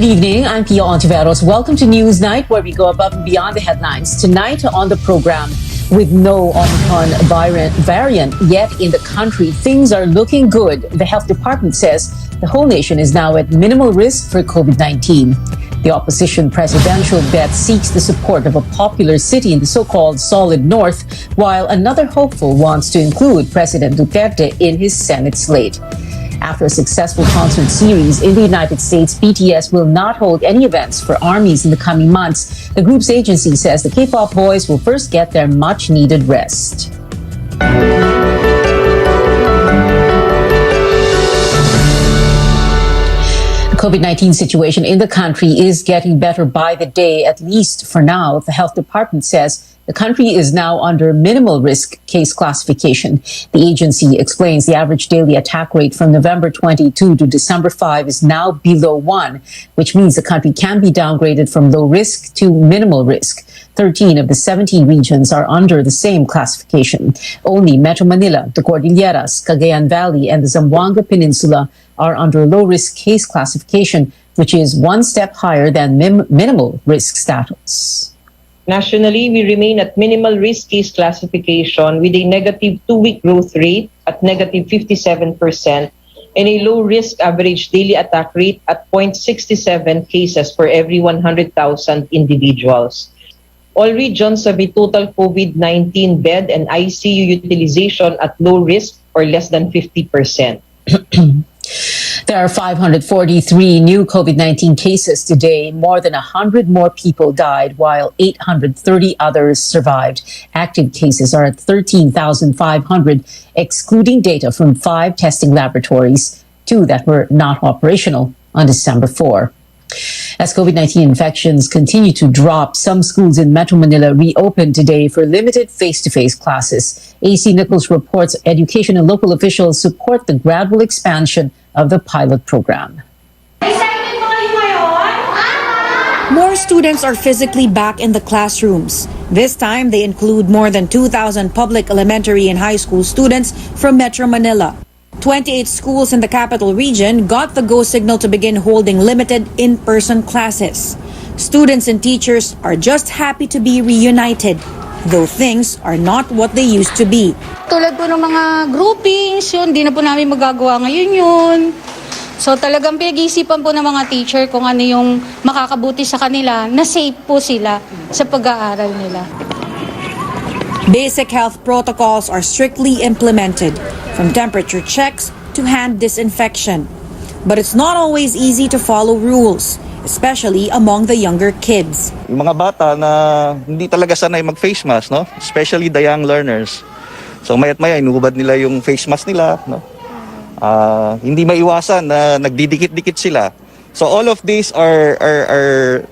Good evening, I'm Pia Ontiveros. Welcome to Newsnight, where we go above and beyond the headlines. Tonight on the program, with no Omicron variant yet in the country, things are looking good. The health department says the whole nation is now at minimal risk for COVID-19. The opposition presidential bet seeks the support of a popular city in the so-called Solid North, while another hopeful wants to include President Duterte in his Senate slate. After a successful concert series in the United States, BTS will not hold any events for armies in the coming months. The group's agency says the K-pop boys will first get their much-needed rest. The COVID-19 situation in the country is getting better by the day, at least for now. The health department says the country is now under minimal risk case classification. The agency explains the average daily attack rate from November 22 to December 5 is now below 1, which means the country can be downgraded from low risk to minimal risk. 13 of the 17 regions are under the same classification. Only Metro Manila, the Cordilleras, Cagayan Valley, and the Zamboanga Peninsula are under low-risk case classification, which is one step higher than minimal risk status. Nationally, we remain at minimal risk case classification with a negative 2-week growth rate at negative 57% and a low-risk average daily attack rate at 0.67 cases per every 100,000 individuals. All regions have a total COVID-19 bed and ICU utilization at low risk or less than 50%. There are 543 new COVID-19 cases today. More than 100 more people died, while 830 others survived. Active cases are at 13,500, excluding data from 5 testing laboratories, 2 that were not operational on December 4. As COVID-19 infections continue to drop, some schools in Metro Manila reopened today for limited face-to-face classes. AC Nichols reports education and local officials support the gradual expansion of the pilot program. More students are physically back in the classrooms. This time, they include more than 2,000 public elementary and high school students from Metro Manila. 28 schools in the capital region got the go signal to begin holding limited in-person classes. Students and teachers are just happy to be reunited, though things are not what they used to be. Tulad po ng mga groupings, yun, di na po namin magagawa ngayon yun. So talagang pinag-iisipan po ng mga teacher kung ano yung makakabuti sa kanila, na safe po sila sa pag-aaral nila. Basic health protocols are strictly implemented, from temperature checks to hand disinfection. But it's not always easy to follow rules, especially among the younger kids. Yung mga bata na hindi talaga sanay mag-face mask, no? Especially the young learners. So maya't maya, inuhubad nila yung face mask nila, no? Hindi maiwasan na nagdidikit-dikit sila. So all of these are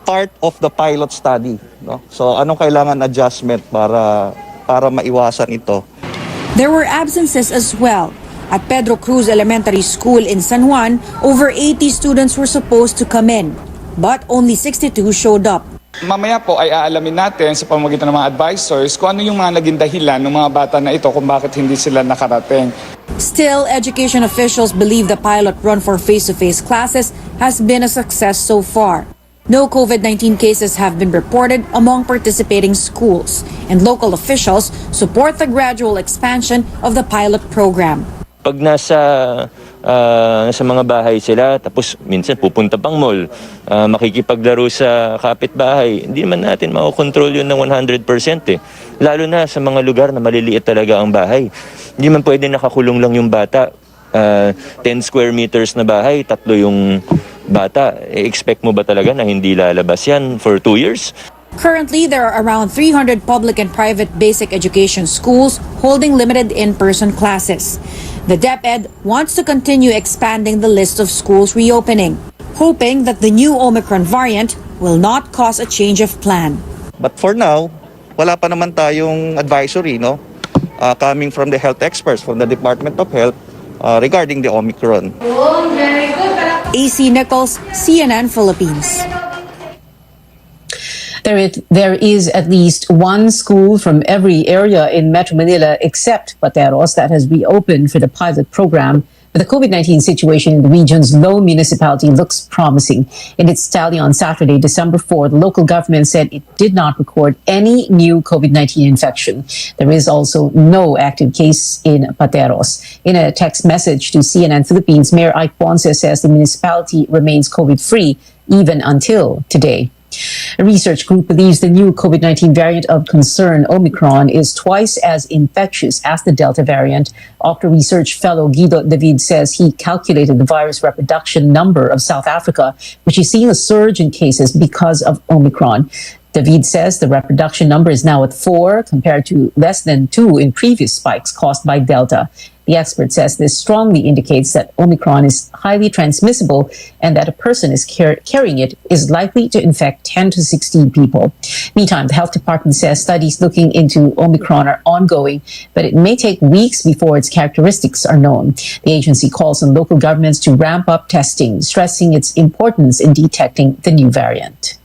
part of the pilot study, no? So anong kailangan adjustment para maiwasan ito? There were absences as well. At Pedro Cruz Elementary School in San Juan, over 80 students were supposed to come in, but only 62 showed up. Mamaya po ay aalamin natin sa pamamagitan ng mga advisors kung ano yung mga naging dahilan ng mga bata na ito kung bakit hindi sila nakarating. Still, education officials believe the pilot run for face-to-face classes has been a success so far. No COVID-19 cases have been reported among participating schools, and local officials support the gradual expansion of the pilot program. Pag nasa mga bahay sila, tapos minsan pupunta pang mall, makikipaglaro sa kapitbahay, hindi man natin makokontrol yun ng 100% eh. Lalo na sa mga lugar na maliliit talaga ang bahay. Hindi man pwede nakakulong lang yung bata. 10 square meters na bahay, 3 yung bata. Expect mo ba talaga na hindi lalabas yan for 2 years? Currently, there are around 300 public and private basic education schools holding limited in-person classes. The DepEd wants to continue expanding the list of schools reopening, hoping that the new Omicron variant will not cause a change of plan. But for now, wala pa naman tayong advisory, no? Coming from the health experts from the Department of Health regarding the Omicron. AC Nichols, CNN Philippines. There is at least one school from every area in Metro Manila except Pateros that has reopened for the pilot program. But the COVID-19 situation in the region's lone municipality looks promising. In its tally on Saturday, December 4, the local government said it did not record any new COVID-19 infection. There is also no active case in Pateros. In a text message to CNN Philippines, Mayor Ike Ponce says the municipality remains COVID-free even until today. A research group believes the new COVID-19 variant of concern, Omicron, is twice as infectious as the Delta variant. Octa research fellow Guido David says he calculated the virus reproduction number of South Africa, which is seeing a surge in cases because of Omicron. David says the reproduction number is now at 4 compared to less than 2 in previous spikes caused by Delta. The expert says this strongly indicates that Omicron is highly transmissible and that a person is carrying it is likely to infect 10 to 16 people. Meantime, the health department says studies looking into Omicron are ongoing, but it may take weeks before its characteristics are known. The agency calls on local governments to ramp up testing, stressing its importance in detecting the new variant.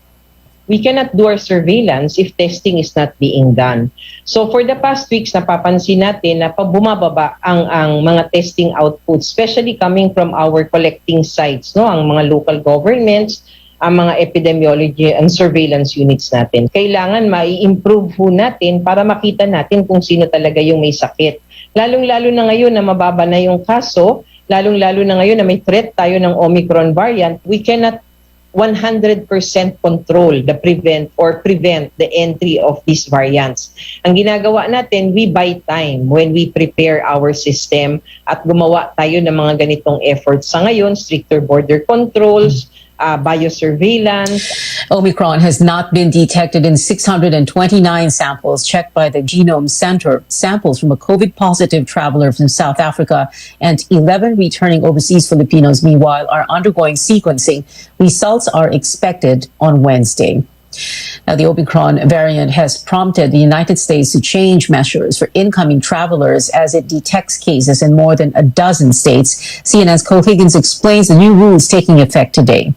We cannot do our surveillance if testing is not being done. So for the past weeks, napapansin natin na bumababa ang mga testing outputs, especially coming from our collecting sites, no, ang mga local governments, ang mga epidemiology and surveillance units natin. Kailangan mai-improve po natin para makita natin kung sino talaga yung may sakit. Lalong-lalo na ngayon na mababa na yung kaso, lalong-lalo na ngayon na may threat tayo ng Omicron variant, we cannot 100% control prevent the entry of these variants. Ang ginagawa natin, we buy time when we prepare our system at gumawa tayo ng mga ganitong efforts. Sa ngayon, stricter border controls, biosurveillance. Omicron has not been detected in 629 samples checked by the Genome Center. Samples from a COVID-positive traveler from South Africa and 11 returning overseas Filipinos, meanwhile, are undergoing sequencing. Results are expected on Wednesday. Now, the Omicron variant has prompted the United States to change measures for incoming travelers as it detects cases in more than a dozen states. CNN's Cole Higgins explains the new rules taking effect today.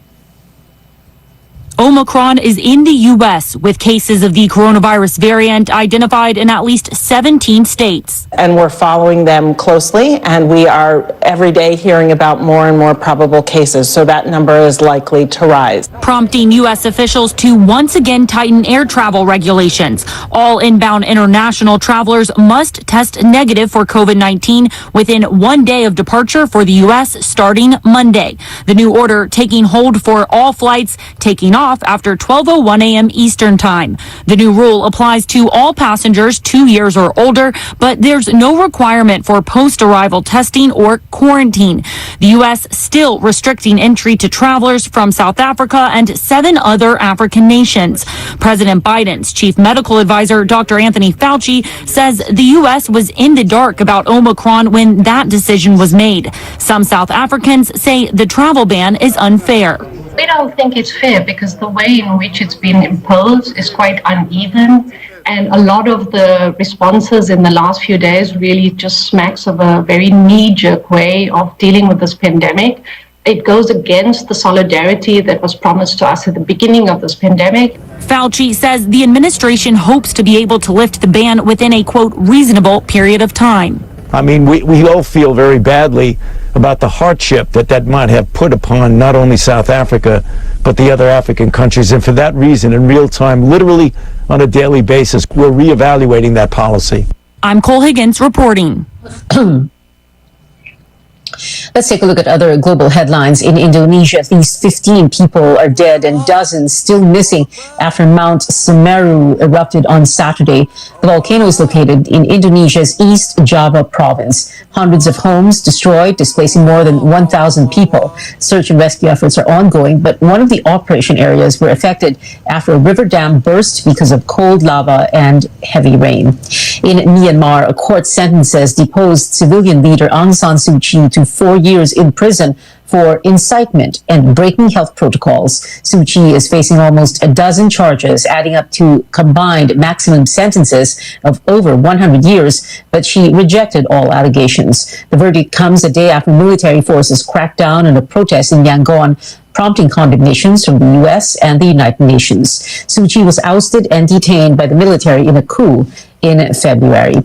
Omicron is in the U.S. with cases of the coronavirus variant identified in at least 17 states. And we're following them closely, and we are every day hearing about more and more probable cases, so that number is likely to rise. Prompting U.S. officials to once again tighten air travel regulations. All inbound international travelers must test negative for COVID-19 within 1 day of departure for the U.S. starting Monday. The new order taking hold for all flights taking off after 12:01 a.m. Eastern Time. The new rule applies to all passengers 2 years or older, but there's no requirement for post-arrival testing or quarantine. The U.S. still restricting entry to travelers from South Africa and 7 other African nations. President Biden's chief medical advisor, Dr. Anthony Fauci, says the U.S. was in the dark about Omicron when that decision was made. Some South Africans say the travel ban is unfair. We don't think it's fair because the way in which it's been imposed is quite uneven, and a lot of the responses in the last few days really just smacks of a very knee-jerk way of dealing with this pandemic. It goes against the solidarity that was promised to us at the beginning of this pandemic. Fauci says the administration hopes to be able to lift the ban within a, quote, reasonable period of time. I mean, we all feel very badly about the hardship that might have put upon not only South Africa, but the other African countries. And for that reason, in real time, literally on a daily basis, we're reevaluating that policy. I'm Cole Higgins reporting. Let's take a look at other global headlines. In Indonesia, at least 15 people are dead and dozens still missing after Mount Semeru erupted on Saturday. The volcano is located in Indonesia's East Java province. Hundreds of homes destroyed, displacing more than 1,000 people. Search and rescue efforts are ongoing, but one of the operation areas were affected after a river dam burst because of cold lava and heavy rain. In Myanmar, a court sentences deposed civilian leader Aung San Suu Kyi to 4 years in prison for incitement and breaking health protocols. Suu Kyi is facing almost a dozen charges, adding up to combined maximum sentences of over 100 years, but she rejected all allegations. The verdict comes a day after military forces cracked down on a protest in Yangon, prompting condemnations from the U.S. and the United Nations. Suu Kyi was ousted and detained by the military in a coup in February.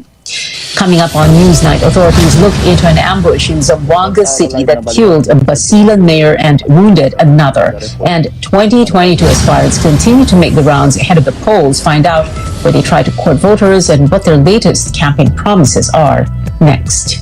Coming up on Newsnight, authorities look into an ambush in Zamboanga City that killed a Basilan mayor and wounded another. And 2022 aspirants continue to make the rounds ahead of the polls. Find out where they try to court voters and what their latest campaign promises are next.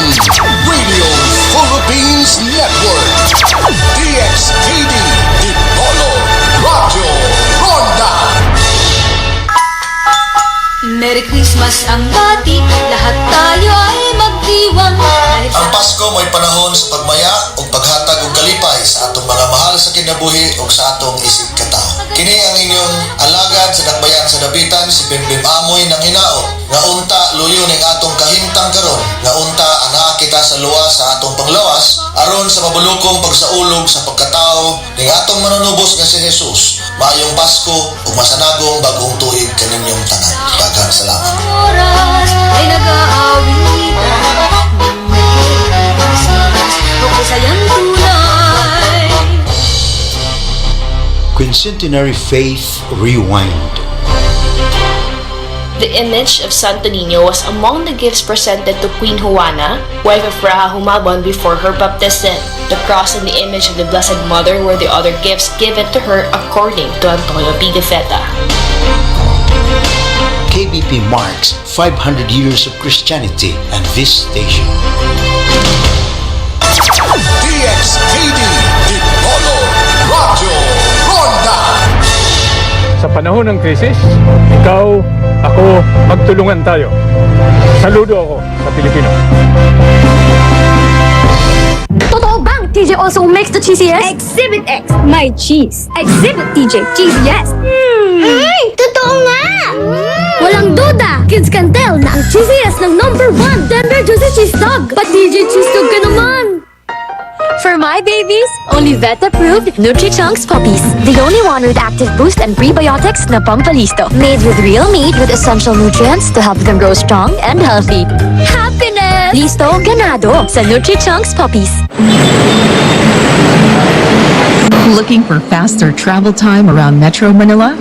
RPN Radio Philippines Network DXTD Dipolo Radio Ronda. Merry Christmas ang bati, lahat tayo ay magdiwang. Ang Pasko mo'y panahon sa pagmaya o paghatag og kalipay sa atong mga mahal sa kinabuhi o sa atong isig katao. Kini ang inyong alagad sa dakbayan sa dapitan, si Bimbim Amoy ng Hinao. Nga unta luyo ning atong kahimtang karon, nga unta anaa kita sa luwas sa atong panglawas aron sa mabulokong pagsaulog sa pagkatao ning atong manunubos nga si Jesus. Maayong Pasko ug masanagong bagong tuig kaninyong tanan. Daghang salamat. Oras ay nag-aawitan, o kasayang tunay. Quincentenary Faith Rewind. The image of Santo Niño was among the gifts presented to Queen Juana, wife of Raha Humabon, before her baptism. The cross and the image of the Blessed Mother were the other gifts given to her according to Antonio Pigafetta. KBP marks 500 years of Christianity and this station. DXTD Dipolo Radio Ronda. Sa panahon ng krisis, ikaw, ako, magtulungan tayo. Saludo ako sa Pilipino. Totoo bang TJ also makes the cheesiest? Exhibit X, my cheese. Exhibit TJ, cheesiest. Ay, totoo nga! Walang duda, kids can tell na ang cheesiest ng #1, tender juicy cheese dog. But TJ cheese dog ka naman! For my babies, only vet-approved Nutri-Chunks puppies. The only one with active boost and prebiotics na pampalisto. Made with real meat with essential nutrients to help them grow strong and healthy. Happiness! Listo, ganado sa Nutri-Chunks puppies. Looking for faster travel time around Metro Manila?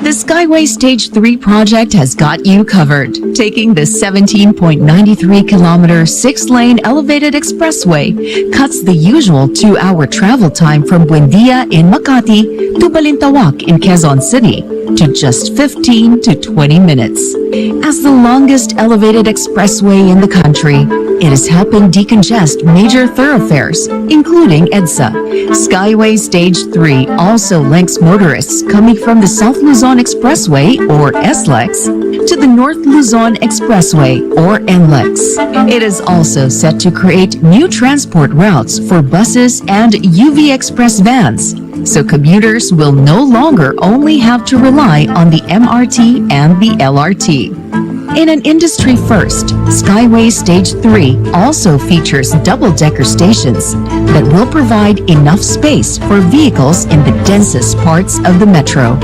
The Skyway Stage 3 project has got you covered. Taking the 17.93-kilometer, 6-lane elevated expressway cuts the usual 2-hour travel time from Buendia in Makati to Balintawak in Quezon City to just 15 to 20 minutes. As the longest elevated expressway in the country, it is helping decongest major thoroughfares, including EDSA. Skyway Stage 3 also links motorists coming from the South Luzon Expressway, or SLEX, to the North Luzon Expressway, or NLEX. It is also set to create new transport routes for buses and UV Express vans, so commuters will no longer only have to rely on the MRT and the LRT. In an industry first, Skyway Stage 3 also features double-decker stations that will provide enough space for vehicles in the densest parts of the metro.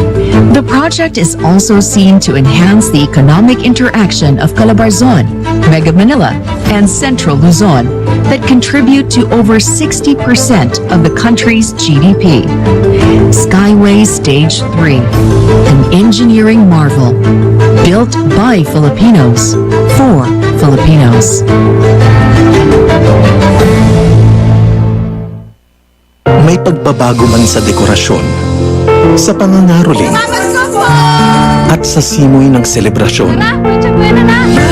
The project is also seen to enhance the economic interaction of Calabarzon, Mega Manila, and Central Luzon that contribute to over 60% of the country's GDP. Skyway Stage 3, an engineering marvel, built by Filipinos for Filipinos. May pagbabago man sa dekorasyon, sa pangangaroling, at sa simoy ng selebrasyon.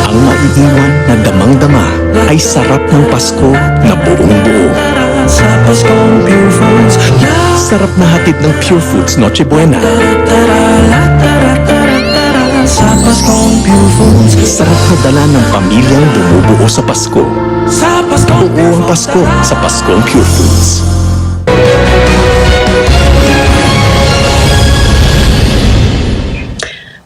Ang maiiwan na damang-dama ay sarap ng Pasko na buong-buo. Sarap na hatid ng Pure Foods Noche Buena. Sarap na dala ng pamilyang bumubuo sa Pasko. Buo ang Pasko sa Paskong Pure Foods.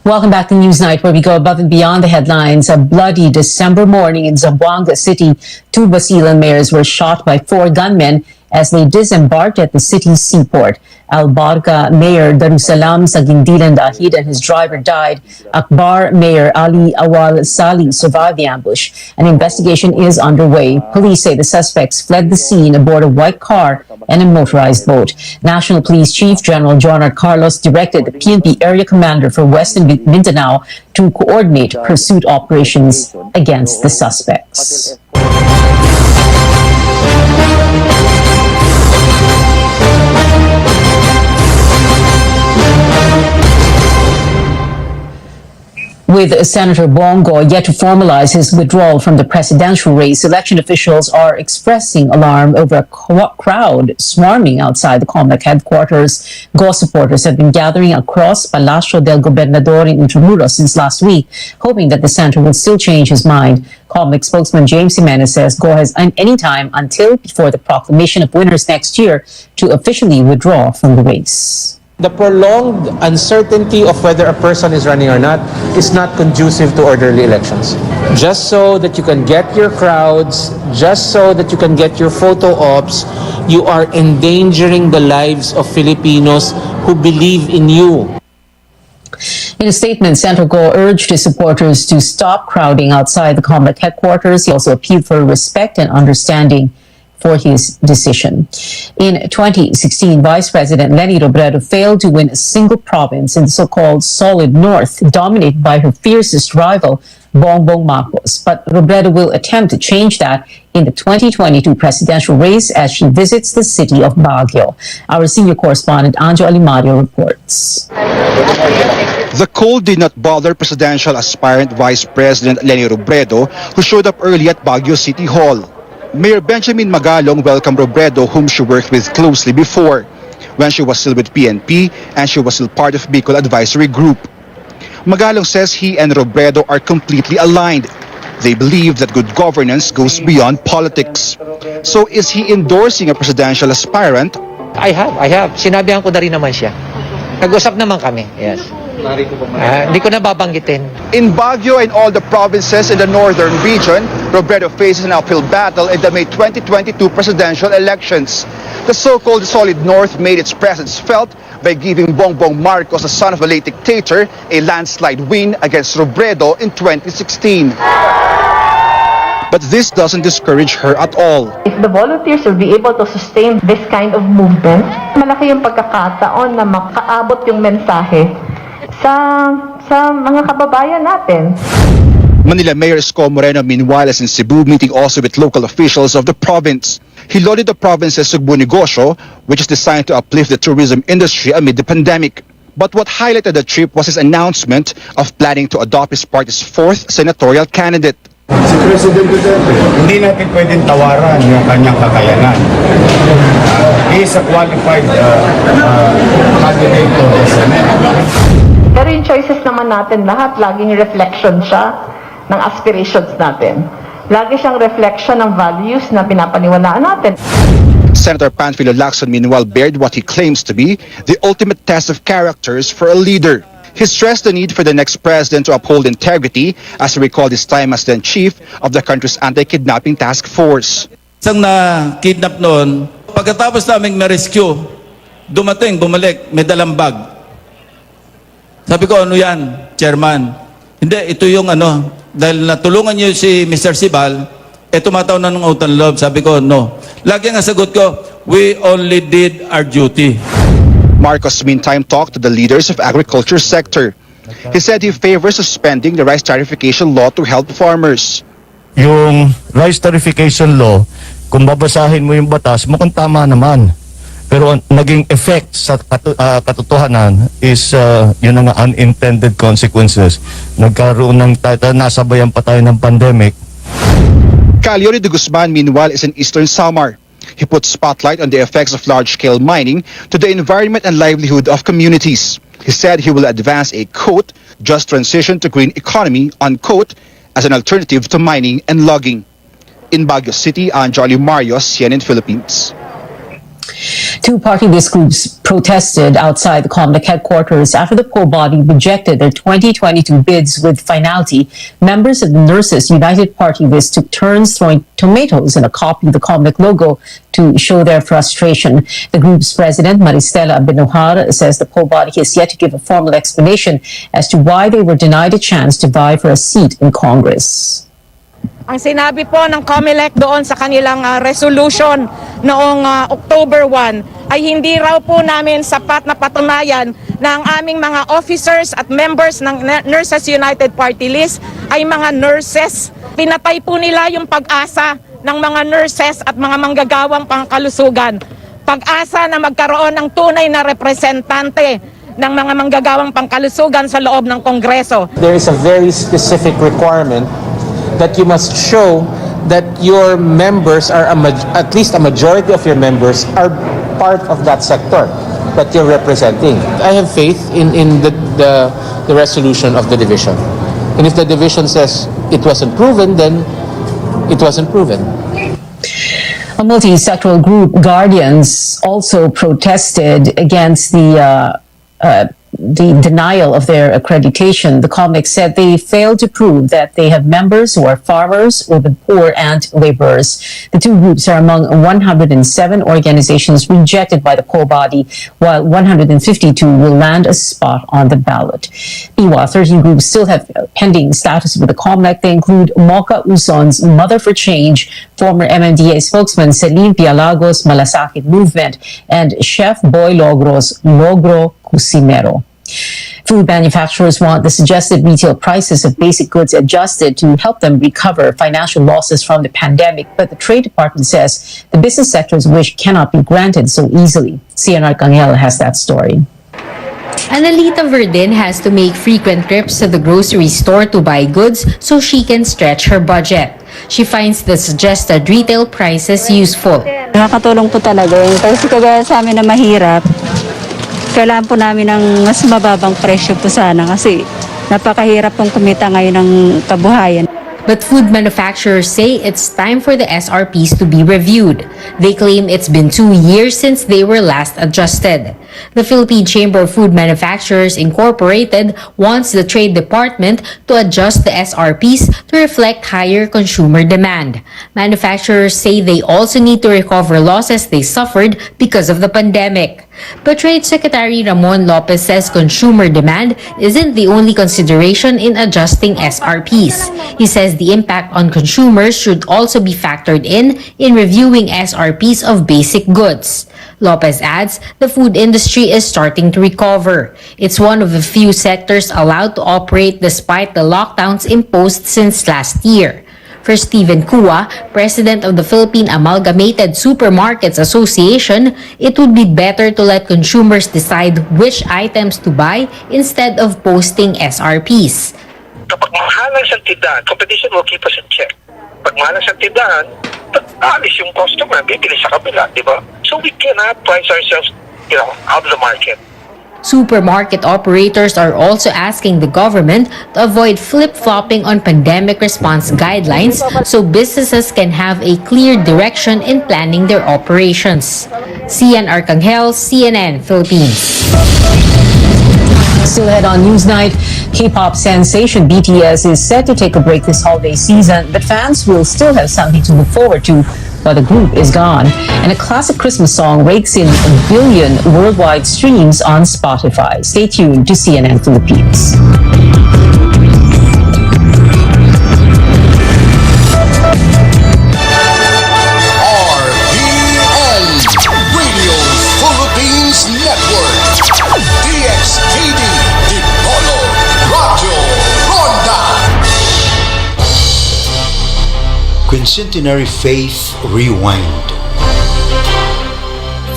Welcome back to Newsnight, where we go above and beyond the headlines. A bloody December morning in Zamboanga City. 2 Basilan mayors were shot by 4 gunmen as they disembarked at the city's seaport. Albarca Mayor Darussalam Sagindilan Dahid and his driver died. Akbar Mayor Ali Awal Sali survived the ambush. An investigation is underway. Police say the suspects fled the scene aboard a white car and a motorized boat. National Police Chief General Jonard Carlos directed the PNP Area Commander for Western Mindanao to coordinate pursuit operations against the suspects. With Senator Bongo yet to formalize his withdrawal from the presidential race, election officials are expressing alarm over a crowd swarming outside the COMELEC headquarters. Go supporters have been gathering across Palacio del Gobernador in Intramuros since last week, hoping that the senator will still change his mind. COMELEC spokesman James Jimenez says Go has any time until before the proclamation of winners next year to officially withdraw from the race. The prolonged uncertainty of whether a person is running or not is not conducive to orderly elections. Just so that you can get your crowds, just so that you can get your photo ops, you are endangering the lives of Filipinos who believe in you. In a statement, Senator Go urged his supporters to stop crowding outside the COMELEC headquarters. He also appealed for respect and understanding for his decision. In 2016, Vice President Leni Robredo failed to win a single province in the so-called Solid North, dominated by her fiercest rival, Bongbong Marcos. But Robredo will attempt to change that in the 2022 presidential race as she visits the city of Baguio. Our senior correspondent, Anjo Alimario, reports. The cold did not bother presidential aspirant Vice President Leni Robredo, who showed up early at Baguio City Hall. Mayor Benjamin Magalong welcomed Robredo, whom she worked with closely before, when she was still with PNP and she was still part of Bicol Advisory Group. Magalong says he and Robredo are completely aligned. They believe that good governance goes beyond politics. So is he endorsing a presidential aspirant? I have. Sinabihan ko na rin naman siya. Nag-usap naman kami, yes. Hindi ko na babanggitin. In Baguio and all the provinces in the northern region, Robredo faces an uphill battle in the May 2022 presidential elections. The so-called Solid North made its presence felt by giving Bongbong Marcos, the son of a late dictator, a landslide win against Robredo in 2016. But this doesn't discourage her at all. If the volunteers will be able to sustain this kind of movement, malaki yung pagkakataon na makaabot yung mensahe sa mga kababayan natin. Manila Mayor Isko Moreno meanwhile is in Cebu meeting also with local officials of the province. He lauded the province's Sugbo Negosyo, which is designed to uplift the tourism industry amid the pandemic. But what highlighted the trip was his announcement of planning to adopt his party's 4th senatorial candidate. Si President Duterte, hindi natin pwedeng tawaran yung kanyang kakayanan. He is a qualified candidate to the Senate. Pero yung choices naman natin lahat, laging reflection siya ng aspirations natin. Lagi siyang reflection ng values na pinapaniwalaan natin. Senator Panfilo Lacson meanwhile bared what he claims to be the ultimate test of characters for a leader. He stressed the need for the next president to uphold integrity as he recalled his time as then chief of the country's anti-kidnapping task force. Isang na-kidnap noon, pagkatapos naming ma-rescue, bumalik, may dalang bag. Sabi ko, ano yan, chairman? Hindi, ito yung dahil natulungan niyo si Mr. Sibal, tumataw na ng utang loob. Sabi ko, no. Lagi ang sagot ko, we only did our duty. Marcos meantime talked to the leaders of agriculture sector. He said he favors suspending the rice tarification law to help farmers. Yung rice tarification law, kung babasahin mo yung batas, mukhang tama naman. Pero naging effect sa katotohanan is yun ang unintended consequences. Nagkaroon ng nasabayan pa tayo ng pandemic. Caliori de Guzman meanwhile is in Eastern Samar. He put spotlight on the effects of large-scale mining to the environment and livelihood of communities. He said he will advance a, quote, just transition to green economy, unquote, as an alternative to mining and logging. In Baguio City, Anjali Marios, CNN Philippines. 2 party list groups protested outside the COMELEC headquarters after the poll body rejected their 2022 bids with finality. Members of the Nurses United Party list took turns throwing tomatoes and a copy of the COMELEC logo to show their frustration. The group's president, Maristela Benujar, says the poll body has yet to give a formal explanation as to why they were denied a chance to vie for a seat in Congress. Ang sinabi po ng COMELEC doon sa kanilang resolution noong October 1 ay hindi raw po namin sapat na patunayan na ang aming mga officers at members ng Nurses United Party List ay mga nurses. Pinatay po nila yung pag-asa ng mga nurses at mga manggagawang pangkalusugan. Pag-asa na magkaroon ng tunay na representante ng mga manggagawang pangkalusugan sa loob ng Kongreso. There is a very specific requirement that you must show that your members are at least a majority of your members are part of that sector that you're representing. I have faith in the resolution of the division. And if the division says it wasn't proven, then it wasn't proven. A multi-sectoral group, Guardians, also protested against the denial of their accreditation. The COMELEC said they failed to prove that they have members who are farmers, urban poor, and laborers. The two groups are among 107 organizations rejected by the poll body, while 152 will land a spot on the ballot. Meanwhile, 13 groups still have pending status with the COMELEC. They include Mocha Uson's Mother for Change, former MMDA spokesman Celine Pialagos' Malasakit Movement, and Chef Boy Logro's Logro Cusimero. Food manufacturers want the suggested retail prices of basic goods adjusted to help them recover financial losses from the pandemic, but the Trade Department says the business sector's wish cannot be granted so easily. CNR Arcangel has that story. Analita Verdin has to make frequent trips to the grocery store to buy goods so she can stretch her budget. She finds the suggested retail prices useful. Nakakatulong po talaga yun. Kasi kagaya sa amin na mahirap, kailangan po namin ng mas mababang presyo po sana kasi napakahirap pong kumita ngayon ng kabuhayan. But food manufacturers say it's time for the SRPs to be reviewed. They claim it's been 2 years since they were last adjusted. The Philippine Chamber of Food Manufacturers Incorporated wants the Trade Department to adjust the SRPs to reflect higher consumer demand. Manufacturers say they also need to recover losses they suffered because of the pandemic. But Trade Secretary Ramon Lopez says consumer demand isn't the only consideration in adjusting SRPs. He says the impact on consumers should also be factored in reviewing SRPs of basic goods. Lopez adds the food industry is starting to recover. It's one of the few sectors allowed to operate despite the lockdowns imposed since last year. For Stephen Kua, president of the Philippine Amalgamated Supermarkets Association, it would be better to let consumers decide which items to buy instead of posting SRPs. Kapag mahalang sa tindahan, competition will keep us in check. Pag mahalang sa tindahan, alis yung customer, bibili sa kabila, di ba? So we cannot price ourselves, out of the market. Supermarket operators are also asking the government to avoid flip-flopping on pandemic response guidelines so businesses can have a clear direction in planning their operations. Cian Arcangel, CNN, Philippines. Still ahead on Newsnight, K-pop sensation BTS is set to take a break this holiday season, but fans will still have something to look forward to while the group is gone. And a classic Christmas song rakes in 1 billion worldwide streams on Spotify. Stay tuned to CNN Philippines. RPN Radio Philippines Network. DXTV Dipolo Radio Ronda. Quincentenary Faith Rewind.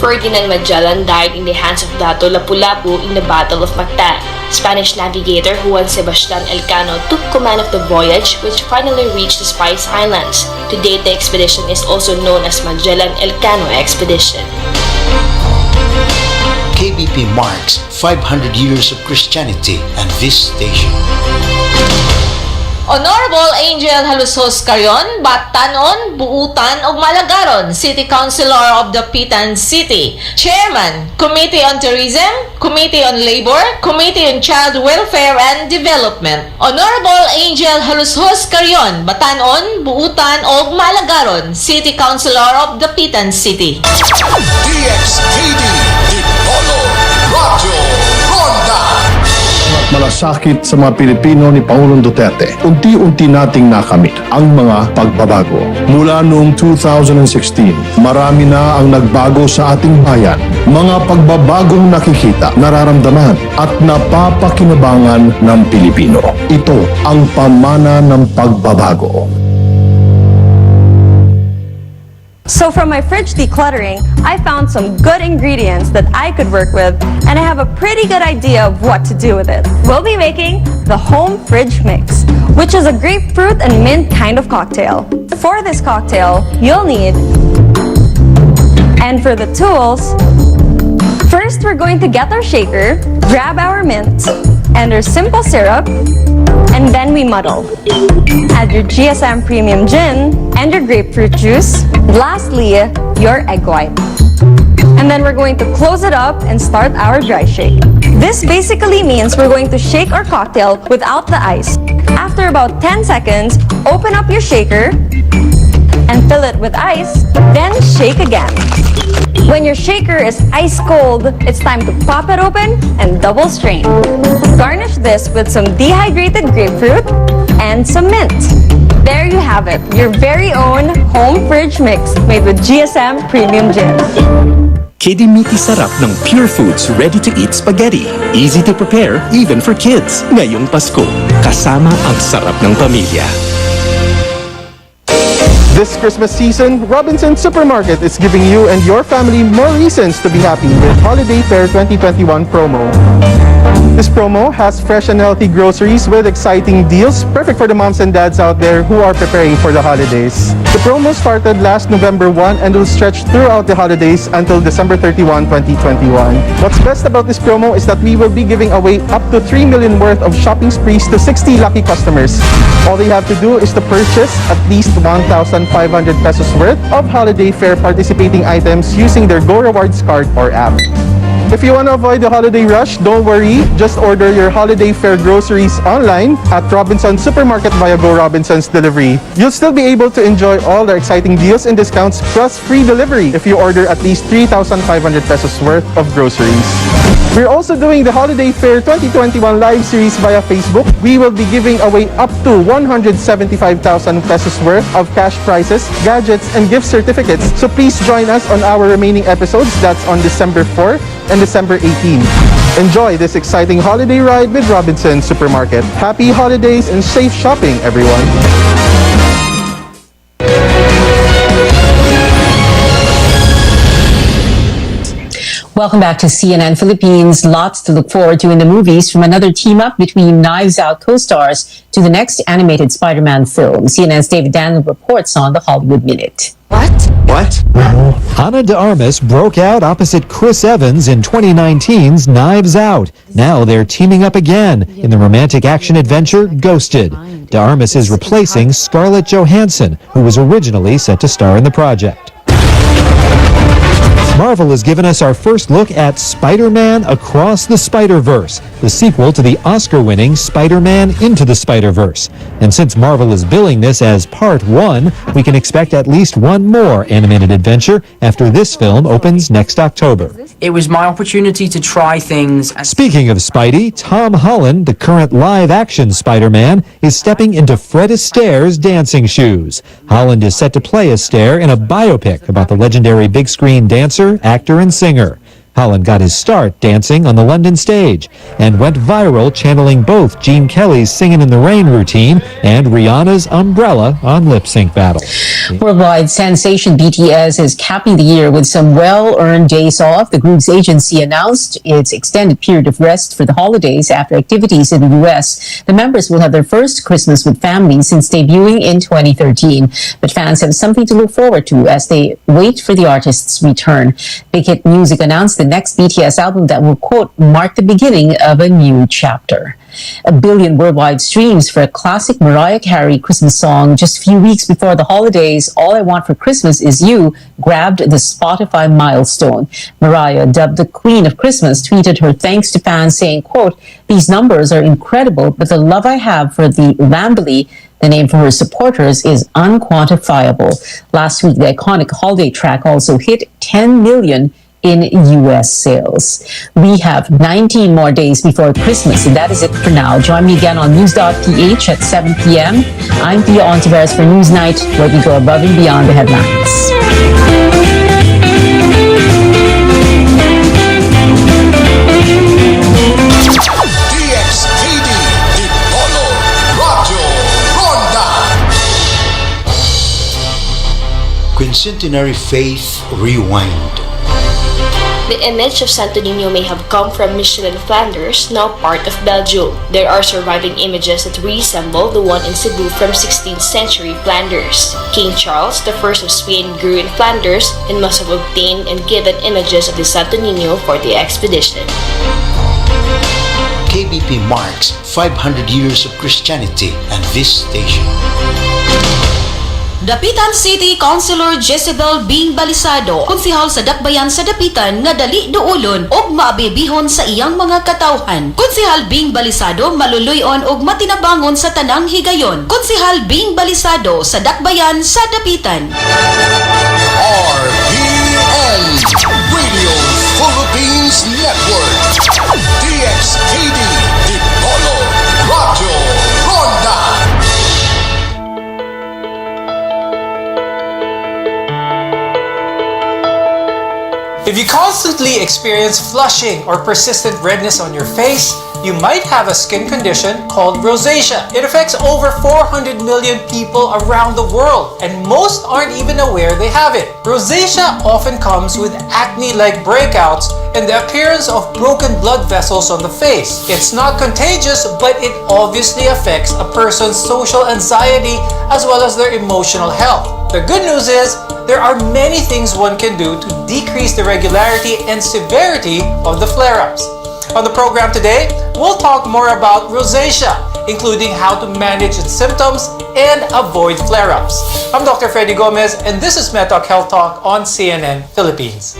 Ferdinand Magellan died in the hands of Dato Lapu-Lapu in the Battle of Mactan. Spanish navigator Juan Sebastian Elcano took command of the voyage, which finally reached the Spice Islands. To date, the expedition is also known as Magellan-Elcano Expedition. KBP marks 500 years of Christianity and this station. Honorable Angel Halusos Carrion, Batanon, Buutan ug Malagaron, City Councilor of the Pitan City, Chairman, Committee on Tourism, Committee on Labor, Committee on Child Welfare and Development. Honorable Angel Halusos Carrion, Batanon, Buutan ug Malagaron, City Councilor of the Pitan City. DXTV, Dipolo, Radyo, Ronda. Malasakit sa mga Pilipino ni Pangulong Duterte, unti-unti nating nakamit ang mga pagbabago. Mula noong 2016, marami na ang nagbago sa ating bayan. Mga pagbabagong nakikita, nararamdaman at napapakinabangan ng Pilipino. Ito ang pamana ng pagbabago. So from my fridge decluttering, I found some good ingredients that I could work with, and I have a pretty good idea of what to do with it. We'll be making the home fridge mix, which is a grapefruit and mint kind of cocktail. For this cocktail, you'll need, and for the tools, first we're going to get our shaker, grab our mint, and our simple syrup, and then we muddle. Add your GSM Premium Gin and your grapefruit juice. Lastly, your egg white. And then we're going to close it up and start our dry shake. This basically means we're going to shake our cocktail without the ice. After about 10 seconds, open up your shaker and fill it with ice, then shake again. When your shaker is ice cold, it's time to pop it open and double strain. Garnish this with some dehydrated grapefruit and some mint. There you have it, your very own home fridge mix made with GSM Premium Gin. Kidimiti sarap ng Pure Foods ready-to-eat spaghetti. Easy to prepare even for kids. Ngayong Pasko, kasama ang sarap ng pamilya. This Christmas season, Robinson Supermarket is giving you and your family more reasons to be happy with Holiday Fair 2021 promo. This promo has fresh and healthy groceries with exciting deals, perfect for the moms and dads out there who are preparing for the holidays. The promo started last November 1 and will stretch throughout the holidays until December 31, 2021. What's best about this promo is that we will be giving away up to 3 million worth of shopping sprees to 60 lucky customers. All they have to do is to purchase at least 1,500 pesos worth of Holiday Fair participating items using their Go Rewards card or app. If you want to avoid the holiday rush, don't worry. Just order your Holiday Fair groceries online at Robinson Supermarket via Go Robinson's Delivery. You'll still be able to enjoy all the exciting deals and discounts plus free delivery if you order at least 3,500 pesos worth of groceries. We're also doing the Holiday Fair 2021 live series via Facebook. We will be giving away up to 175,000 pesos worth of cash prizes, gadgets, and gift certificates. So please join us on our remaining episodes. That's on December 4 and December 18. Enjoy this exciting holiday ride with Robinson Supermarket. Happy holidays and safe shopping, everyone. Welcome back to CNN Philippines. Lots to look forward to in the movies, from another team-up between Knives Out co-stars to the next animated Spider-Man film. CNN's David Daniel reports on the Hollywood Minute. What? Ana de Armas broke out opposite Chris Evans in 2019's Knives Out. Now they're teaming up again in the romantic action adventure Ghosted. De Armas is replacing Scarlett Johansson, who was originally set to star in the project. Marvel has given us our first look at Spider-Man Across the Spider-Verse, the sequel to the Oscar-winning Spider-Man Into the Spider-Verse. And since Marvel is billing this as Part 1, we can expect at least one more animated adventure after this film opens next October. It was my opportunity to try things. Speaking of Spidey, Tom Holland, the current live-action Spider-Man, is stepping into Fred Astaire's dancing shoes. Holland is set to play Astaire in a biopic about the legendary big-screen dancer, actor, and singer. Holland got his start dancing on the London stage and went viral channeling both Gene Kelly's Singin' in the Rain routine and Rihanna's Umbrella on Lip Sync Battle. Worldwide sensation BTS is capping the year with some well-earned days off. The group's agency announced its extended period of rest for the holidays after activities in the U.S. The members will have their first Christmas with families since debuting in 2013. But fans have something to look forward to as they wait for the artist's return. Big Hit Music announced the next BTS album that will, quote, mark the beginning of a new chapter. 1 billion worldwide streams for a classic Mariah Carey Christmas song just a few weeks before the holidays, All I Want for Christmas Is You, grabbed the Spotify milestone. Mariah, dubbed the Queen of Christmas, tweeted her thanks to fans saying, quote, these numbers are incredible, but the love I have for the Lamborghini, the name for her supporters, is unquantifiable. Last week, the iconic holiday track also hit 10 million in U.S. sales. We have 19 more days before Christmas, and that is it for now. Join me again on news.ph at 7 p.m. I'm Pia Ontiveros for Newsnight, where we go above and beyond the headlines. Quincentenary Faith Rewind. The image of Santo Niño may have come from Michelin, Flanders, now part of Belgium. There are surviving images that resemble the one in Cebu from 16th century Flanders. King Charles I of Spain grew in Flanders and must have obtained and given images of the Santo Niño for the expedition. KBP marks 500 years of Christianity and this station. Dapitan City Councilor Jezebel Bing Balisado, konsehal sa Dakbayan sa Dapitan nga dali duulon og maabibihon sa iyang mga katawhan. Konsehal Bing Balisado maluluyon og matinabangon sa tanang higayon. Konsehal Bing Balisado sa Dakbayan sa Dapitan. RPN Radio Philippines Network. DXTD Dipolo Radio Ronda. If you constantly experience flushing or persistent redness on your face, you might have a skin condition called rosacea. It affects over 400 million people around the world, and most aren't even aware they have it. Rosacea often comes with acne-like breakouts and the appearance of broken blood vessels on the face. It's not contagious, but it obviously affects a person's social anxiety as well as their emotional health. The good news is, there are many things one can do to decrease the regularity and severity of the flare-ups. On the program today, we'll talk more about rosacea, including how to manage its symptoms and avoid flare-ups. I'm Dr. Freddy Gomez, and this is MedTalk Health Talk on CNN Philippines.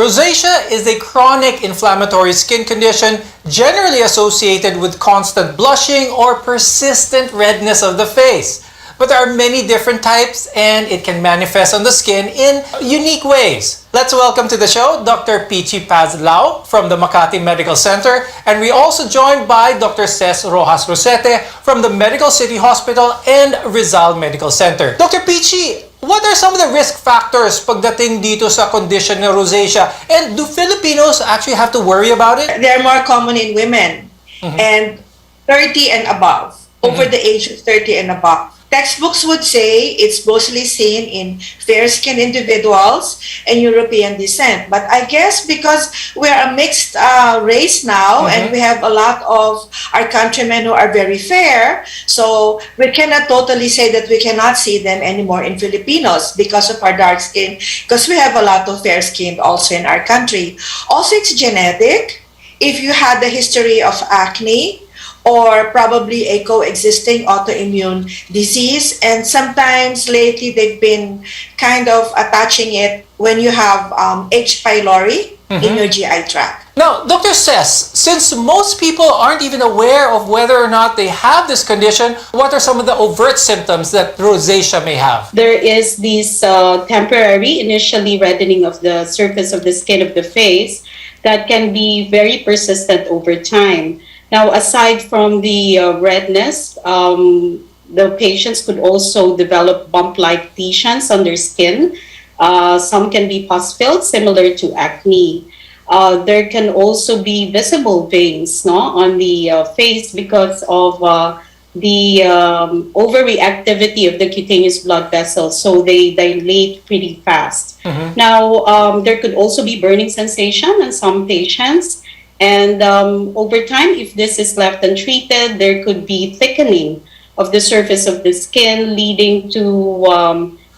Rosacea is a chronic inflammatory skin condition generally associated with constant blushing or persistent redness of the face. But there are many different types and it can manifest on the skin in unique ways. Let's welcome to the show Dr. Pichi Pazlao from the Makati Medical Center, and we also joined by Dr. Ces Rojas Rosete from the Medical City Hospital and Rizal Medical Center. Dr. Pichi, what are some of the risk factors pagdating dito sa condition ng rosacea? And do Filipinos actually have to worry about it? They're more common in women and 30 and above, over the age of 30 and above. Textbooks would say it's mostly seen in fair-skinned individuals and European descent. But I guess because we're a mixed race now and we have a lot of our countrymen who are very fair, so we cannot totally say that we cannot see them anymore in Filipinos because of our dark skin, because we have a lot of fair-skinned also in our country. Also, it's genetic. If you had the history of acne, or probably a coexisting autoimmune disease. And sometimes lately they've been kind of attaching it when you have H. pylori in your GI tract. Now, Dr. Ces, since most people aren't even aware of whether or not they have this condition, what are some of the overt symptoms that rosacea may have? There is this temporary, initially reddening of the surface of the skin of the face that can be very persistent over time. Now, aside from the redness, the patients could also develop bump-like lesions on their skin. Some can be pus-filled, similar to acne. There can also be visible veins on the face because of the overreactivity of the cutaneous blood vessels, so they dilate pretty fast. Now, there could also be burning sensation in some patients. And over time, if this is left untreated, there could be thickening of the surface of the skin, leading to,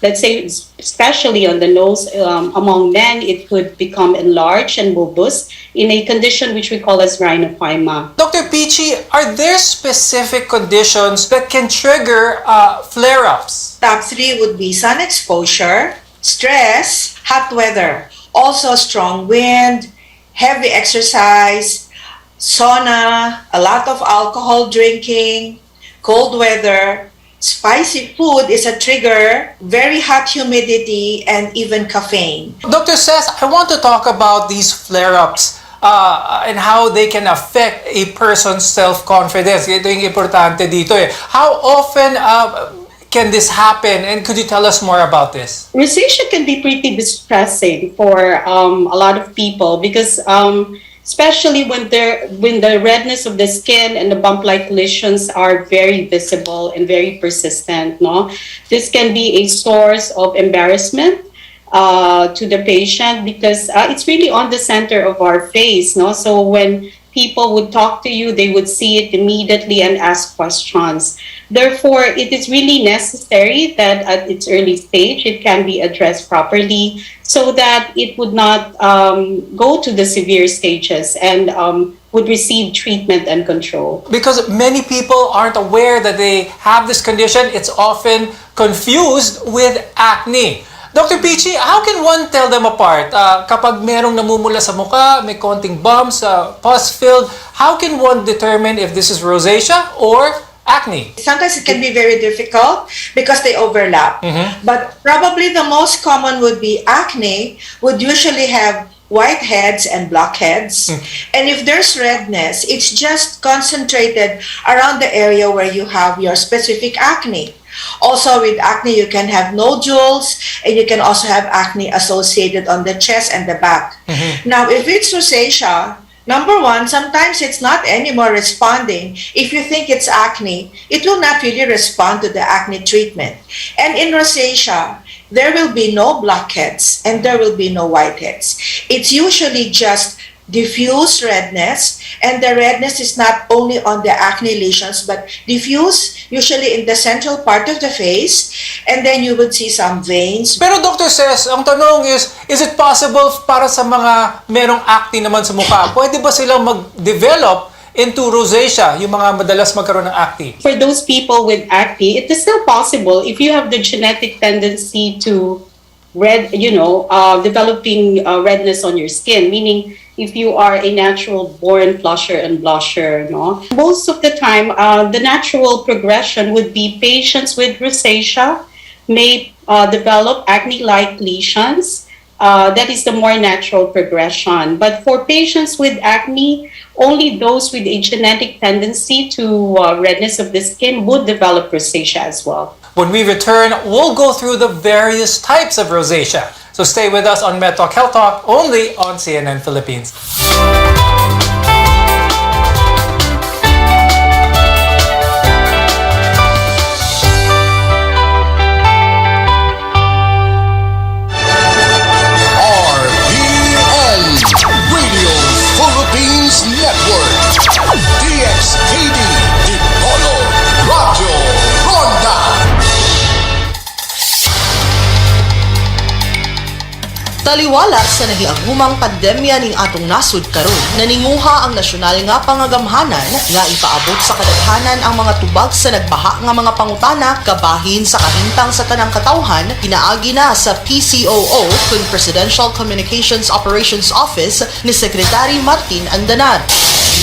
let's say, especially on the nose, among men, it could become enlarged and bulbous in a condition which we call as rhinophyma. Dr. Peachy, are there specific conditions that can trigger flare-ups? Top 3 would be sun exposure, stress, hot weather, also strong wind, heavy exercise, sauna, a lot of alcohol drinking, cold weather. Spicy food is a trigger, very hot humidity, and even caffeine. Dr. Cess, I want to talk about these flare-ups and how they can affect a person's self-confidence. Ito yung importante dito eh. How often can this happen? And could you tell us more about this? Rosacea can be pretty distressing for a lot of people because especially when the redness of the skin and the bump-like lesions are very visible and very persistent. No, this can be a source of embarrassment to the patient because it's really on the center of our face. No, so when people would talk to you, they would see it immediately and ask questions. Therefore, it is really necessary that at its early stage, it can be addressed properly so that it would not go to the severe stages and would receive treatment and control. Because many people aren't aware that they have this condition, it's often confused with acne. Dr. Peachy, how can one tell them apart? Kapag merong namumula sa mukha, may konting bumps, pus-filled, how can one determine if this is rosacea or acne? Sometimes it can be very difficult because they overlap. But probably the most common would be acne, would usually have whiteheads and blackheads. And if there's redness, it's just concentrated around the area where you have your specific acne. Also with acne, you can have nodules and you can also have acne associated on the chest and the back. Now, if it's rosacea, number one, sometimes it's not anymore responding. If you think it's acne, it will not really respond to the acne treatment. And in rosacea, there will be no blackheads and there will be no whiteheads. It's usually just diffuse redness, and the redness is not only on the acne lesions but diffuse, usually in the central part of the face, and then you would see some veins. Pero Dr. Cess, ang tanong is it possible para sa mga merong acne naman sa mukha, pwede ba silang mag-develop into rosacea, yung mga madalas magkaroon ng acne? For those people with acne, it is still possible if you have the genetic tendency to developing redness on your skin, meaning if you are a natural born flusher and blusher. No? Most of the time, the natural progression would be patients with rosacea may develop acne-like lesions. That is the more natural progression. But for patients with acne, only those with a genetic tendency to redness of the skin would develop rosacea as well. When we return, we'll go through the various types of rosacea. So stay with us on MedTalk Health Talk, only on CNN Philippines. RPN Radio Philippines Network. DXKD Dipolo Radio Ronda. Taliwala sa nagiagumang pandemya ning atong nasud karon, naninguha ang nasyonal nga pangagamhanan nga ipaabot sa kadaghanan ang mga tubag sa nagbaha nga mga pangutana kabahin sa kahintang sa tanang katawhan, pinaagi na sa PCOO kung Presidential Communications Operations Office ni Secretary Martin Andanar.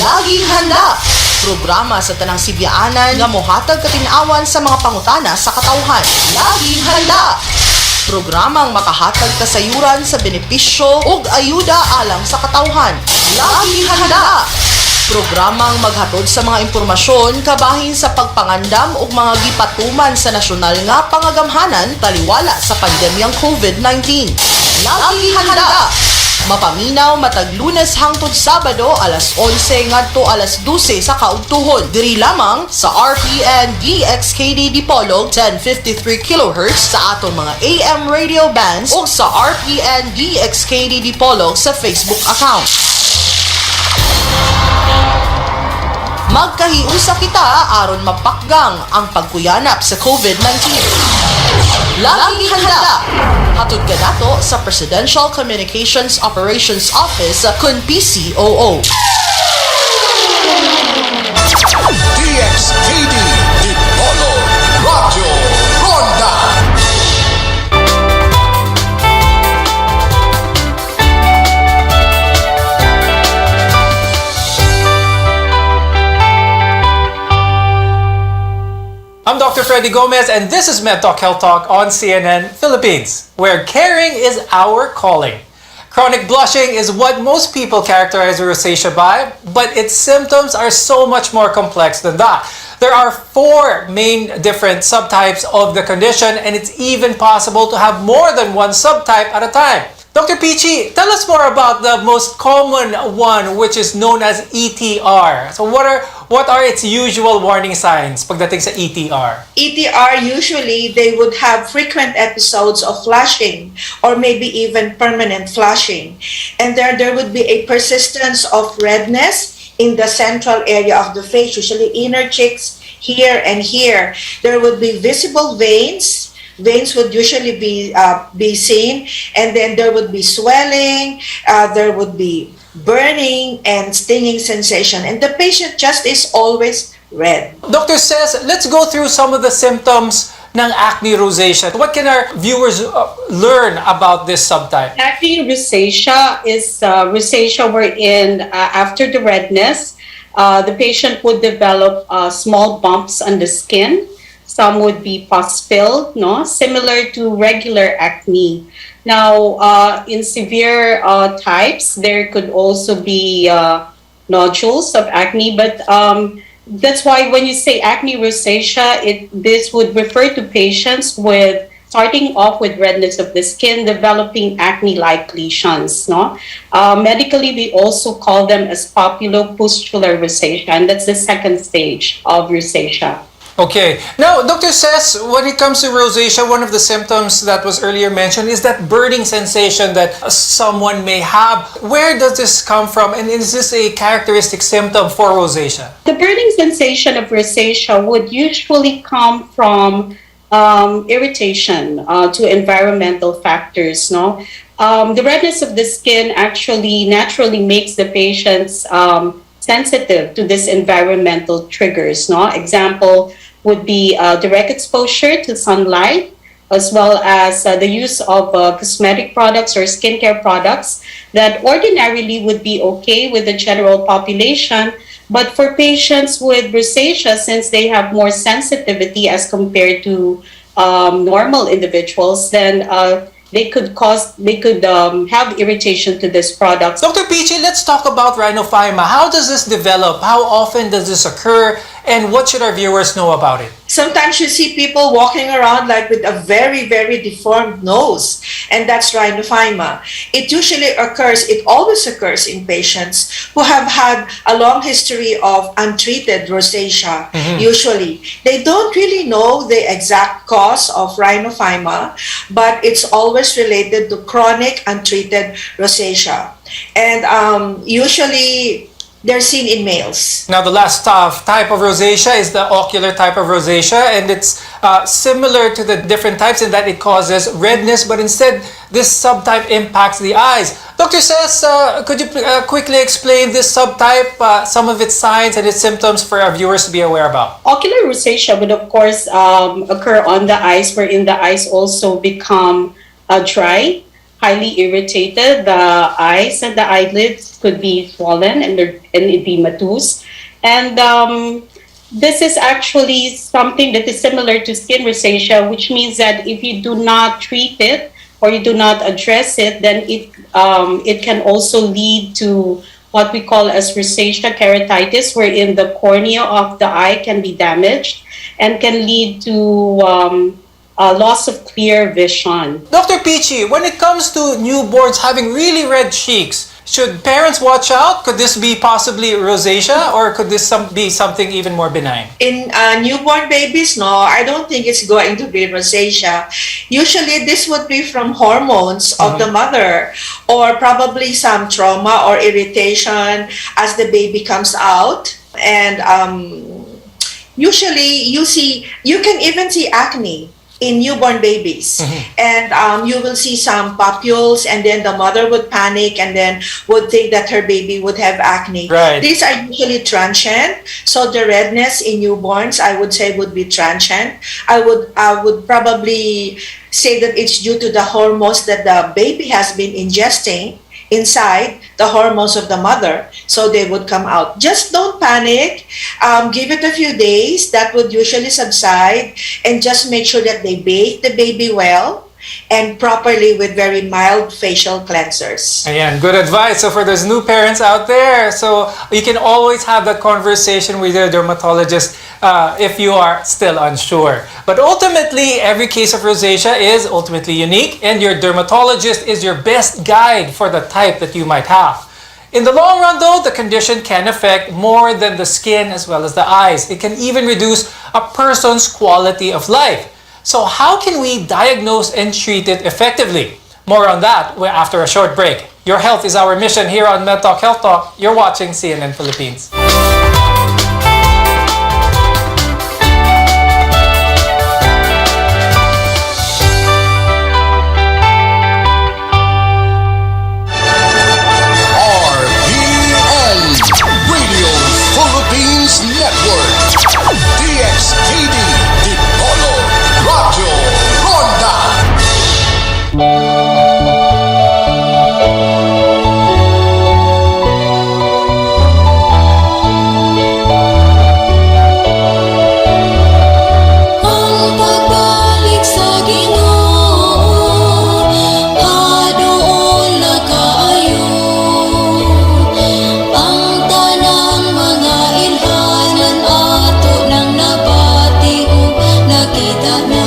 Laging handa! Programa sa tanang sibyaanan nga mohatag katinawan sa mga pangutana sa katawhan. Laging handa! Programang makahatag kasayuran sa benepisyo ug ayuda alang sa katawhan. Laging handa! Programang maghatod sa mga impormasyon kabahin sa pagpangandam ug mga gipatuman sa nasyonal nga pangagamhanan taliwala sa pandemyang COVID-19. Laging handa! Mapaminaw matag Lunes hangtod Sabado alas 11 ngadto alas 12 sa kaugtuhon. Diri lamang sa RPN DXKD Dipolog 1053 kHz sa atong mga AM radio bands o sa RPN DXKD Dipolog sa Facebook account. Magkahiusa kita aron mapakgang ang pagkuyanap sa COVID-19. Laging handa. Hatod ka nato sa Presidential Communications Operations Office kun PCOO. DXKD Dipolo Radio Ronda. I'm Dr. Freddy Gomez, and this is MedTalk Health Talk on CNN Philippines, where caring is our calling. Chronic blushing is what most people characterize rosacea by, but its symptoms are so much more complex than that. There are 4 main different subtypes of the condition, and it's even possible to have more than one subtype at a time. Dr. Peachy, tell us more about the most common one, which is known as ETR. So what are its usual warning signs pagdating sa ETR? ETR, usually they would have frequent episodes of flushing or maybe even permanent flushing. And there would be a persistence of redness in the central area of the face, usually inner cheeks, here and here. There would be visible veins. Veins would usually be seen, and then there would be swelling, there would be burning and stinging sensation, and the patient just is always red. Dr. says, let's go through some of the symptoms ng acne rosacea. What can our viewers learn about this subtype? Acne rosacea is rosacea wherein after the redness, the patient would develop small bumps on the skin. Some would be pus-filled, no? Similar to regular acne. Now, in severe types, there could also be nodules of acne, but that's why when you say acne rosacea, this would refer to patients with starting off with redness of the skin, developing acne-like lesions. No? Medically, we also call them as papulopustular rosacea, and that's the second stage of rosacea. Okay. Now, Dr. says, when it comes to rosacea, one of the symptoms that was earlier mentioned is that burning sensation that someone may have. Where does this come from, and is this a characteristic symptom for rosacea? The burning sensation of rosacea would usually come from irritation to environmental factors. No, the redness of the skin actually naturally makes the patients sensitive to these environmental triggers. No, example would be direct exposure to sunlight, as well as the use of cosmetic products or skincare products that ordinarily would be okay with the general population. But for patients with rosacea, since they have more sensitivity as compared to normal individuals, then they could have irritation to this product. Dr. Peachy, let's talk about rhinophyma. How does this develop? How often does this occur? And what should our viewers know about it? Sometimes you see people walking around like with a very, very deformed nose, and that's rhinophyma. It always occurs in patients who have had a long history of untreated rosacea. Usually, they don't really know the exact cause of rhinophyma, but it's always related to chronic untreated rosacea. And usually, they're seen in males. Now, the last type of rosacea is the ocular type of rosacea, and it's similar to the different types in that it causes redness, but instead, this subtype impacts the eyes. Dr. says, could you quickly explain this subtype, some of its signs and its symptoms for our viewers to be aware about? Ocular rosacea would, of course, occur on the eyes, wherein the eyes also become dry, highly irritated. The eyes and the eyelids could be swollen and edematous. And this is actually something that is similar to skin rosacea, which means that if you do not treat it or you do not address it, then it can also lead to what we call as rosacea keratitis, wherein the cornea of the eye can be damaged and can lead to loss of clear vision. Dr. Peachy, when it comes to newborns having really red cheeks, Should parents watch out? Could this be possibly rosacea, or could this be something even more benign? In newborn babies, no, I don't think it's going to be rosacea. Usually, this would be from hormones of the mother, or probably some trauma or irritation as the baby comes out. And usually, you can even see acne in newborn babies, and you will see some papules, and then the mother would panic and then would think that her baby would have acne. Right. These are usually transient, so the redness in newborns, I would say, would be transient. I would probably say that it's due to the hormones that the baby has been ingesting inside the hormones of the mother, so they would come out. Just don't panic. Give it a few days. That would usually subside, and just make sure that they bathe the baby well and properly with very mild facial cleansers. Ayan, good advice. So for those new parents out there, so you can always have that conversation with your dermatologist if you are still unsure. But ultimately, every case of rosacea is ultimately unique, and your dermatologist is your best guide for the type that you might have. In the long run though, the condition can affect more than the skin as well as the eyes. It can even reduce a person's quality of life. So how can we diagnose and treat it effectively? More on that after a short break. Your health is our mission here on MedTalk Health Talk. You're watching CNN Philippines. RPN Radio Philippines Network. DXTD Dipolo Radio Ronda. Ang pagbalik sa Ginoo, hadoon na kaayo. Ang tanang mga ilhanan ato nang nabati ug nakita na.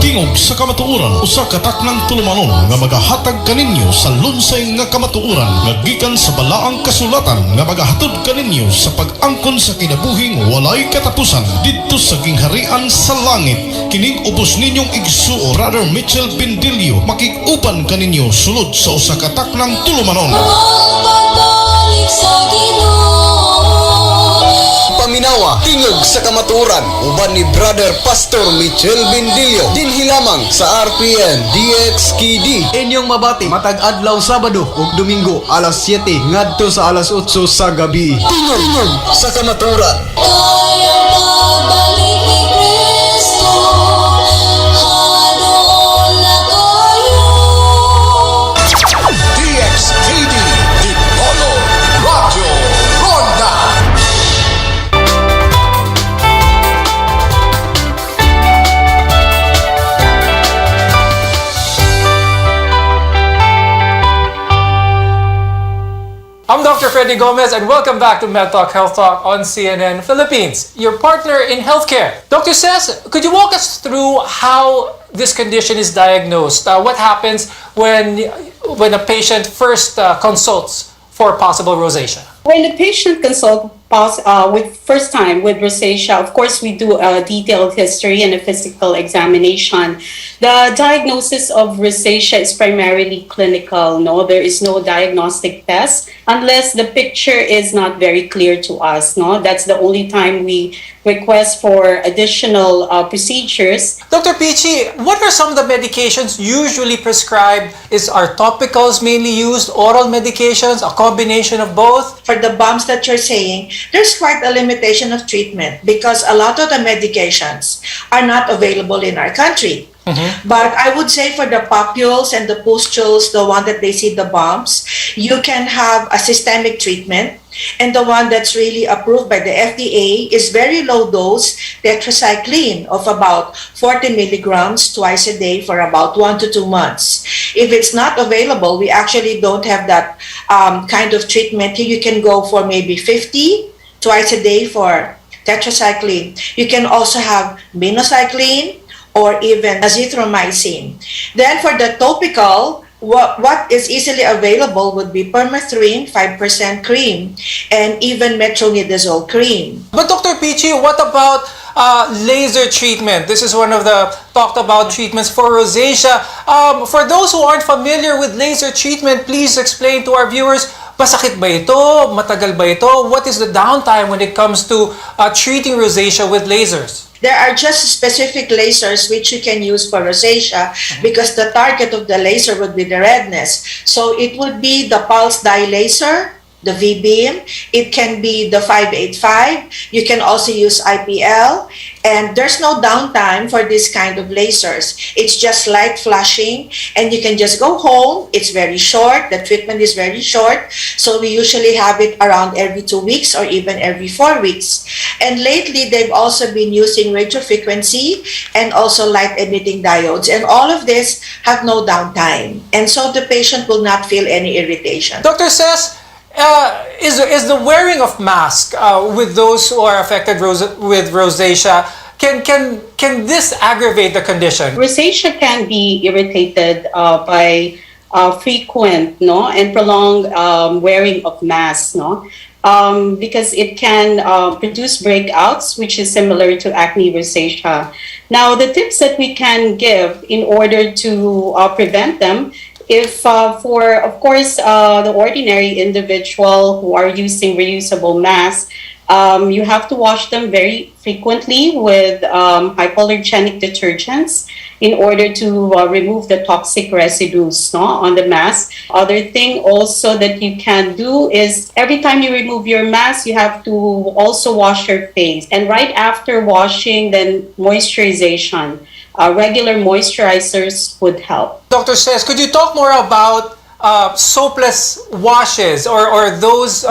Tingog sa kamatuoran usa ka taknang tulumanon nga magahatag kaninyo sa lunsay nga kamatuoran nga gikan sa balaang kasulatan nga magahatod kaninyo sa pag-angkon sa kinabuhing walay katapusan didto sa gingharian sa langit. Kining ubos ninyong igsuo Brother Mitchell Bindilio makig-uban kaninyo sulod sa usa ka taknang tulumanon. Ang pagbalik sa Ginoo. Paminawa, tingog sa kamaturan uban ni Brother Pastor Mitchell Bindilio dinhi lamang sa RPN DXKD. Inyong mabati matag adlaw Sabado ug Domingo alas 7 ngadto sa alas 8 sa gabi. Tingog sa kamaturan. Kayang pagbalik ni Kristo, hadoon na kayo. DXTD Dipolo Radio Ronda. I'm Dr. Freddy Gomez, and welcome back to MedTalk Health Talk on CNN Philippines, your partner in healthcare. Dr. Cez, could you walk us through how this condition is diagnosed? What happens when a patient first consults for possible rosacea? When the patient consults with first time with rosacea, of course we do a detailed history and a physical examination. The diagnosis of rosacea is primarily clinical. No, there is no diagnostic test unless the picture is not very clear to us. No, that's the only time we request for additional procedures. Dr. Pichi, what are some of the medications usually prescribed? Are topicals mainly used, oral medications, a combination of both? For the bumps that you're saying, there's quite a limitation of treatment because a lot of the medications are not available in our country. But I would say for the papules and the pustules, the one that they see the bumps, you can have a systemic treatment. And the one that's really approved by the FDA is very low dose tetracycline of about 40 milligrams twice a day for about 1 to 2 months. If it's not available, we actually don't have that kind of treatment. You can go for maybe 50 twice a day for tetracycline. You can also have minocycline or even azithromycin. Then for the topical, what is easily available would be permethrin 5% cream and even metronidazole cream. But Dr. Pichi, what about laser treatment? This is one of the talked about treatments for rosacea. For those who aren't familiar with laser treatment, please explain to our viewers, masakit ba ito? Matagal ba ito? What is the downtime when it comes to treating rosacea with lasers? There are just specific lasers which you can use for rosacea because the target of the laser would be the redness. So it would be the pulse dye laser, the V-beam. It can be the 585. You can also use IPL. And there's no downtime for this kind of lasers. It's just light flashing and you can just go home. It's very short. The treatment is very short. So we usually have it around every 2 weeks or even every 4 weeks. And lately, they've also been using radio frequency and also light emitting diodes. And all of this have no downtime. And so the patient will not feel any irritation. Dr. says, is the wearing of mask with those who are affected with rosacea, can this aggravate the condition? Rosacea can be irritated by frequent and prolonged wearing of masks, because it can produce breakouts, which is similar to acne rosacea. Now, the tips that we can give in order to prevent them, if for, of course, the ordinary individual who are using reusable masks, you have to wash them very frequently with hypoallergenic detergents in order to remove the toxic residues on the mask. Other thing also that you can do is every time you remove your mask, you have to also wash your face. And right after washing, then moisturization. Regular moisturizers would help. Dr. Says, could you talk more about soapless washes or those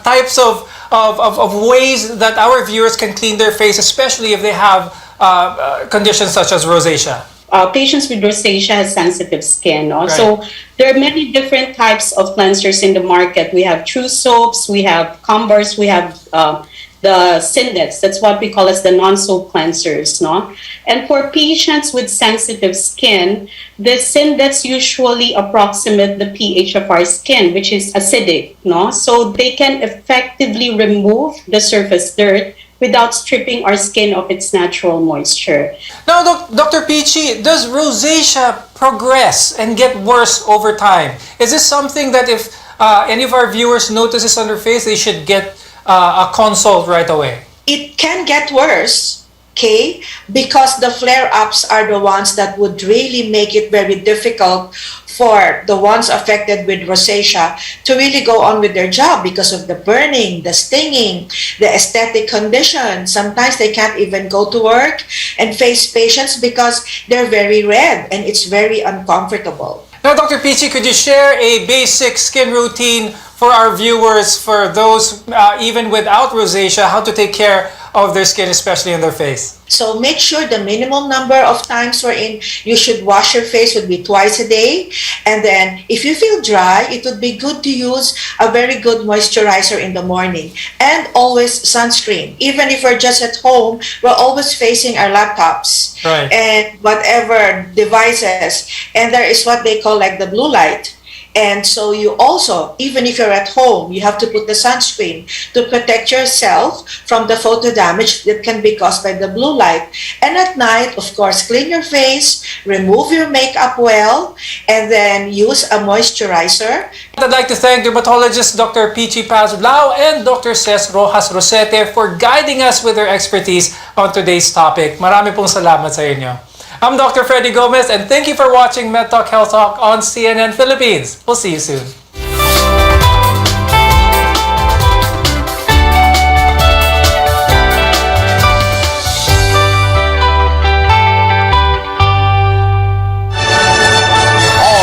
types of ways that our viewers can clean their face, especially if they have conditions such as rosacea? Patients with rosacea have sensitive skin. Right. So there are many different types of cleansers in the market. We have true soaps, we have Combars, we have the Syndex. That's what we call as the non-soap cleansers. And for patients with sensitive skin, the Syndex usually approximate the pH of our skin, which is acidic. So they can effectively remove the surface dirt without stripping our skin of its natural moisture. Now, Dr. Pichi, does rosacea progress and get worse over time? Is this something that if any of our viewers notices on their face, they should get a consult right away? It can get worse, okay? Because the flare-ups are the ones that would really make it very difficult for the ones affected with rosacea to really go on with their job because of the burning, the stinging, the aesthetic condition. Sometimes they can't even go to work and face patients because they're very red and it's very uncomfortable. Now, Dr. Pichi, could you share a basic skin routine for our viewers, for those even without rosacea, how to take care of their skin, especially in their face? So make sure the minimum number of times wherein you should wash your face would be twice a day. And then if you feel dry, it would be good to use a very good moisturizer in the morning. And always sunscreen. Even if we're just at home, we're always facing our laptops and whatever devices. And there is what they call like the blue light. And so you also, even if you're at home, you have to put the sunscreen to protect yourself from the photo damage that can be caused by the blue light. And at night, of course, clean your face, remove your makeup well, and then use a moisturizer. I'd like to thank dermatologist Dr. Pichi Pazulao and Dr. Ces Rojas Rosete for guiding us with their expertise on today's topic. Marami pong salamat sa inyo. I'm Dr. Freddy Gomez, and thank you for watching MedTalk Health Talk on CNN Philippines. We'll see you soon.